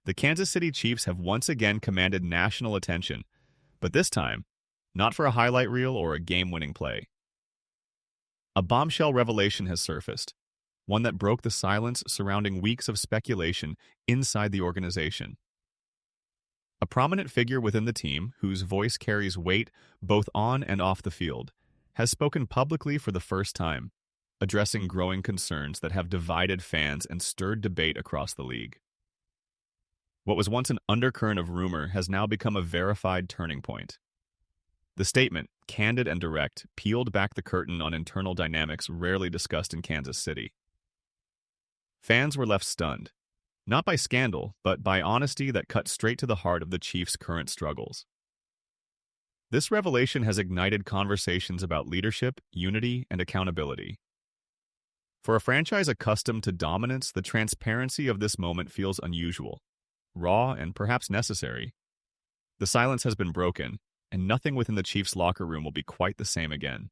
The Kansas City Chiefs have once again commanded national attention, but this time, not for a highlight reel or a game-winning play. A bombshell revelation has surfaced, one that broke the silence surrounding weeks of speculation inside the organization. A prominent figure within the team, whose voice carries weight both on and off the field, has spoken publicly for the first time, addressing growing concerns that have divided fans and stirred debate across the league. What was once an undercurrent of rumor has now become a verified turning point. The statement, candid and direct, peeled back the curtain on internal dynamics rarely discussed in Kansas City. Fans were left stunned, not by scandal, but by honesty that cut straight to the heart of the Chiefs' current struggles. This revelation has ignited conversations about leadership, unity, and accountability. For a franchise accustomed to dominance, the transparency of this moment feels unusual, raw, and perhaps necessary. The silence has been broken, and nothing within the Chiefs' locker room will be quite the same again.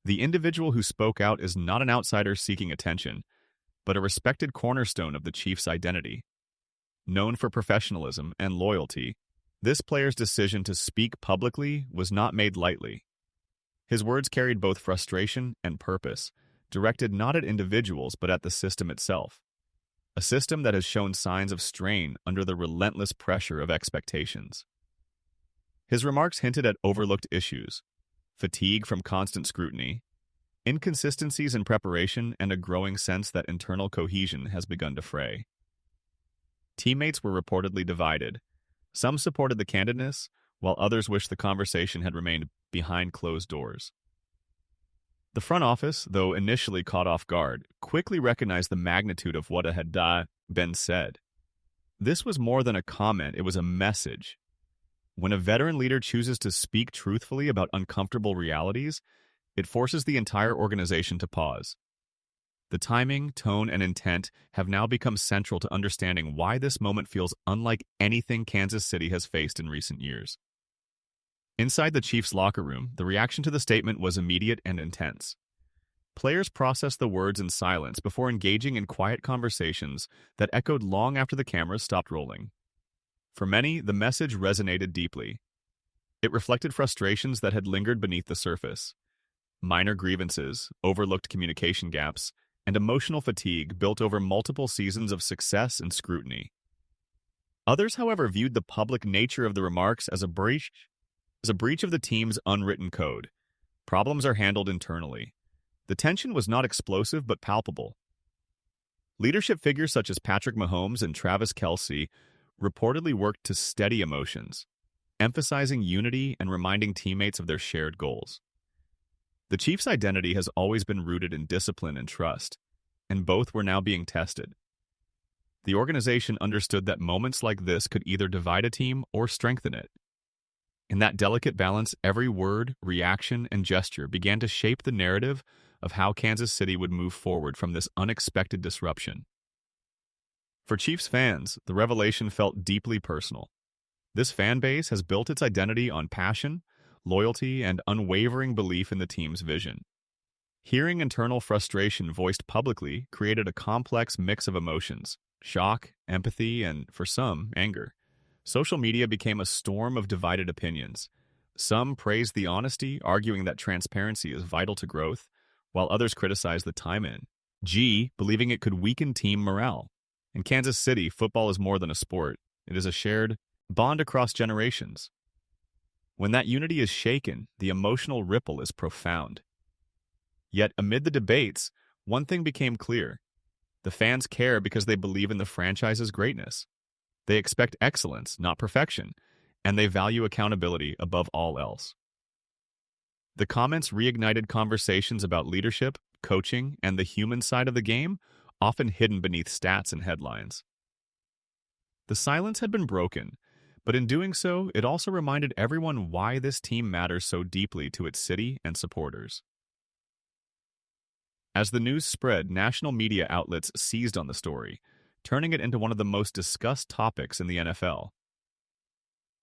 The individual who spoke out is not an outsider seeking attention, but a respected cornerstone of the Chiefs' identity. Known for professionalism and loyalty, this player's decision to speak publicly was not made lightly. His words carried both frustration and purpose, directed not at individuals but at the system itself, a system that has shown signs of strain under the relentless pressure of expectations. His remarks hinted at overlooked issues, fatigue from constant scrutiny, inconsistencies in preparation, and a growing sense that internal cohesion has begun to fray. Teammates were reportedly divided. Some supported the candidness, while others wished the conversation had remained behind closed doors. The front office, though initially caught off guard, quickly recognized the magnitude of what had been said. This was more than a comment, it was a message. When a veteran leader chooses to speak truthfully about uncomfortable realities, it forces the entire organization to pause. The timing, tone, and intent have now become central to understanding why this moment feels unlike anything Kansas City has faced in recent years. Inside the Chiefs' locker room, the reaction to the statement was immediate and intense. Players processed the words in silence before engaging in quiet conversations that echoed long after the cameras stopped rolling. For many, the message resonated deeply. It reflected frustrations that had lingered beneath the surface. Minor grievances, overlooked communication gaps, and emotional fatigue built over multiple seasons of success and scrutiny. Others, however, viewed the public nature of the remarks as a breach of the team's unwritten code. Problems are handled internally. The tension was not explosive but palpable. Leadership figures such as Patrick Mahomes and Travis Kelce reportedly worked to steady emotions, emphasizing unity and reminding teammates of their shared goals. The Chiefs' identity has always been rooted in discipline and trust, and both were now being tested. The organization understood that moments like this could either divide a team or strengthen it. In that delicate balance, every word, reaction, and gesture began to shape the narrative of how Kansas City would move forward from this unexpected disruption. For Chiefs fans, the revelation felt deeply personal. This fan base has built its identity on passion, loyalty, and unwavering belief in the team's vision. Hearing internal frustration voiced publicly created a complex mix of emotions: shock, empathy, and, for some, anger. Social media became a storm of divided opinions. Some praised the honesty, arguing that transparency is vital to growth, while others criticized the timing, believing it could weaken team morale. In Kansas City, football is more than a sport. It is a shared bond across generations. When that unity is shaken, the emotional ripple is profound. Yet, amid the debates, one thing became clear. The fans care because they believe in the franchise's greatness. They expect excellence, not perfection, and they value accountability above all else. The comments reignited conversations about leadership, coaching, and the human side of the game, often hidden beneath stats and headlines. The silence had been broken, but in doing so, it also reminded everyone why this team matters so deeply to its city and supporters. As the news spread, national media outlets seized on the story, turning it into one of the most discussed topics in the NFL.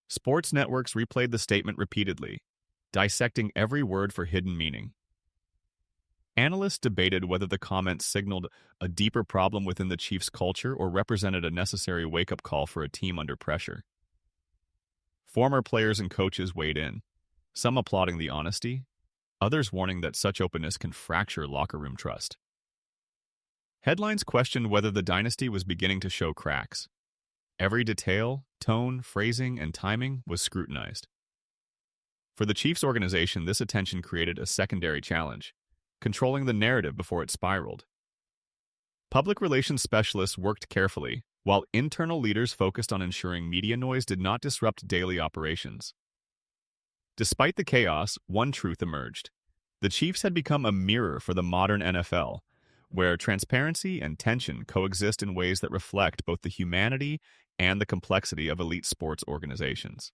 Sports networks replayed the statement repeatedly, dissecting every word for hidden meaning. Analysts debated whether the comments signaled a deeper problem within the Chiefs' culture or represented a necessary wake-up call for a team under pressure. Former players and coaches weighed in, some applauding the honesty, others warning that such openness can fracture locker room trust. Headlines questioned whether the dynasty was beginning to show cracks. Every detail, tone, phrasing, and timing was scrutinized. For the Chiefs organization, this attention created a secondary challenge, controlling the narrative before it spiraled. Public relations specialists worked carefully, while internal leaders focused on ensuring media noise did not disrupt daily operations. Despite the chaos, one truth emerged. The Chiefs had become a mirror for the modern NFL, where transparency and tension coexist in ways that reflect both the humanity and the complexity of elite sports organizations.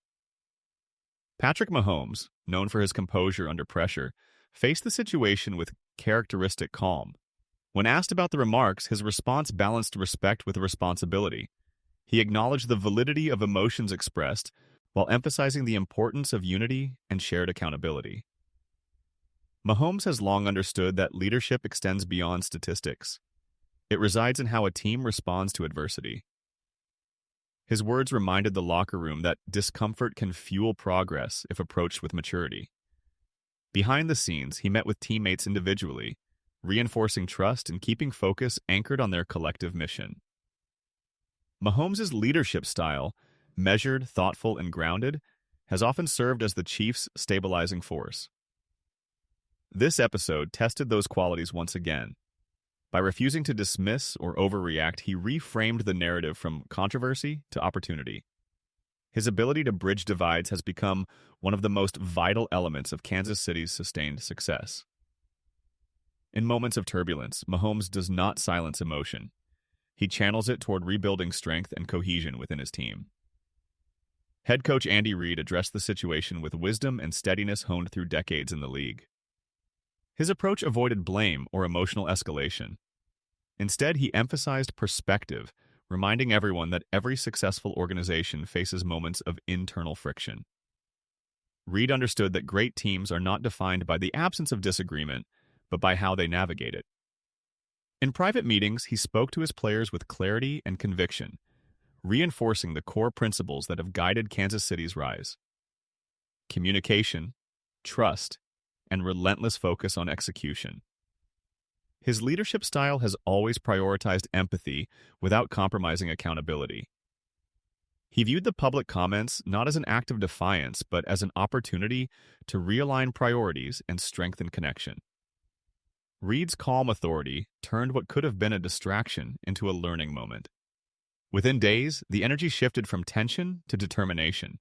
Patrick Mahomes, known for his composure under pressure, faced the situation with characteristic calm. When asked about the remarks, his response balanced respect with responsibility. He acknowledged the validity of emotions expressed, while emphasizing the importance of unity and shared accountability. Mahomes has long understood that leadership extends beyond statistics. It resides in how a team responds to adversity. His words reminded the locker room that discomfort can fuel progress if approached with maturity. Behind the scenes, he met with teammates individually, reinforcing trust and keeping focus anchored on their collective mission. Mahomes' leadership style, measured, thoughtful, and grounded, has often served as the Chiefs' stabilizing force. This episode tested those qualities once again. By refusing to dismiss or overreact, he reframed the narrative from controversy to opportunity. His ability to bridge divides has become one of the most vital elements of Kansas City's sustained success. In moments of turbulence, Mahomes does not silence emotion. He channels it toward rebuilding strength and cohesion within his team. Head coach Andy Reid addressed the situation with wisdom and steadiness honed through decades in the league. His approach avoided blame or emotional escalation. Instead, he emphasized perspective, reminding everyone that every successful organization faces moments of internal friction. Reid understood that great teams are not defined by the absence of disagreement, but by how they navigate it. In private meetings, he spoke to his players with clarity and conviction, reinforcing the core principles that have guided Kansas City's rise: communication, trust, and relentless focus on execution. His leadership style has always prioritized empathy without compromising accountability. He viewed the public comments not as an act of defiance, but as an opportunity to realign priorities and strengthen connection. Reid's calm authority turned what could have been a distraction into a learning moment. Within days, the energy shifted from tension to determination.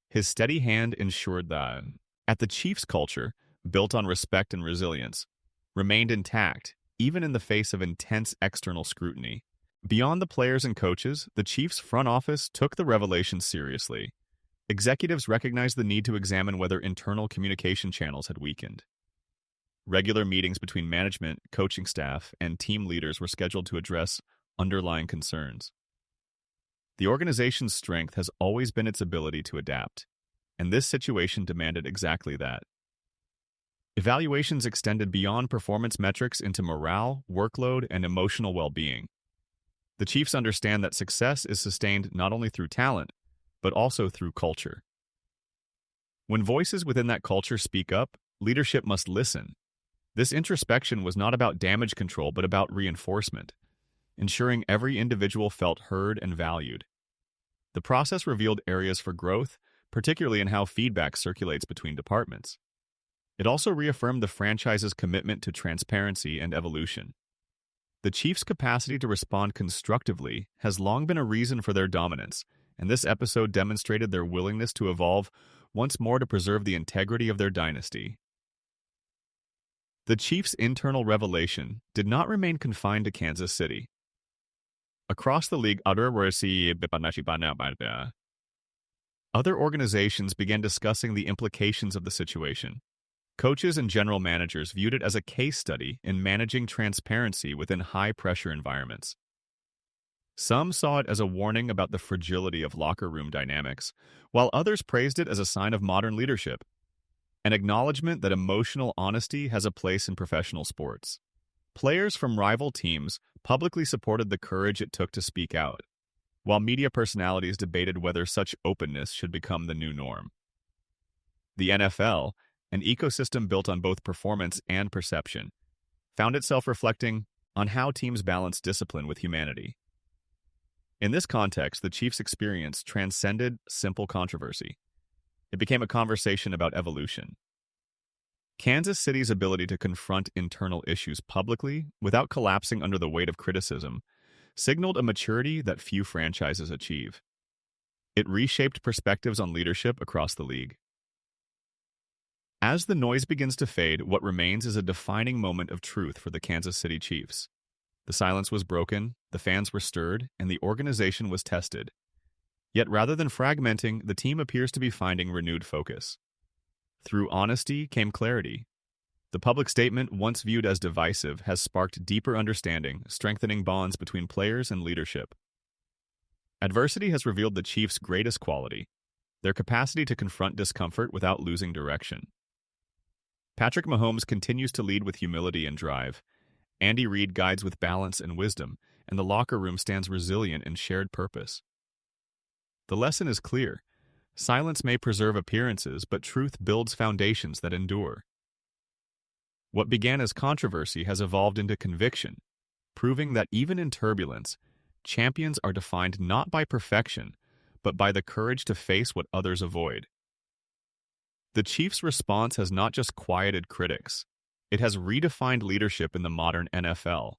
His steady hand ensured that, at the Chiefs' culture, built on respect and resilience, remained intact, even in the face of intense external scrutiny. Beyond the players and coaches, the Chiefs' front office took the revelation seriously. Executives recognized the need to examine whether internal communication channels had weakened. Regular meetings between management, coaching staff, and team leaders were scheduled to address underlying concerns. The organization's strength has always been its ability to adapt, and this situation demanded exactly that. Evaluations extended beyond performance metrics into morale, workload, and emotional well-being. The Chiefs understand that success is sustained not only through talent, but also through culture. When voices within that culture speak up, leadership must listen. This introspection was not about damage control, but about reinforcement, ensuring every individual felt heard and valued. The process revealed areas for growth, particularly in how feedback circulates between departments. It also reaffirmed the franchise's commitment to transparency and evolution. The Chiefs' capacity to respond constructively has long been a reason for their dominance, and this episode demonstrated their willingness to evolve once more to preserve the integrity of their dynasty. The Chiefs' internal revelation did not remain confined to Kansas City. Across the league, other organizations began discussing the implications of the situation. Coaches and general managers viewed it as a case study in managing transparency within high-pressure environments. Some saw it as a warning about the fragility of locker room dynamics, while others praised it as a sign of modern leadership. an acknowledgement that emotional honesty has a place in professional sports. Players from rival teams publicly supported the courage it took to speak out, while media personalities debated whether such openness should become the new norm. The NFL, an ecosystem built on both performance and perception, found itself reflecting on how teams balance discipline with humanity. In this context, the Chiefs' experience transcended simple controversy. It became a conversation about evolution. Kansas City's ability to confront internal issues publicly without collapsing under the weight of criticism signaled a maturity that few franchises achieve. It reshaped perspectives on leadership across the league. As the noise begins to fade, what remains is a defining moment of truth for the Kansas City Chiefs. The silence was broken, the fans were stirred, and the organization was tested. Yet rather than fragmenting, the team appears to be finding renewed focus. Through honesty came clarity. The public statement, once viewed as divisive, has sparked deeper understanding, strengthening bonds between players and leadership. Adversity has revealed the Chiefs' greatest quality, their capacity to confront discomfort without losing direction. Patrick Mahomes continues to lead with humility and drive. Andy Reid guides with balance and wisdom, and the locker room stands resilient in shared purpose. The lesson is clear. Silence may preserve appearances, but truth builds foundations that endure. What began as controversy has evolved into conviction, proving that even in turbulence, champions are defined not by perfection, but by the courage to face what others avoid. The Chiefs' response has not just quieted critics, it has redefined leadership in the modern NFL.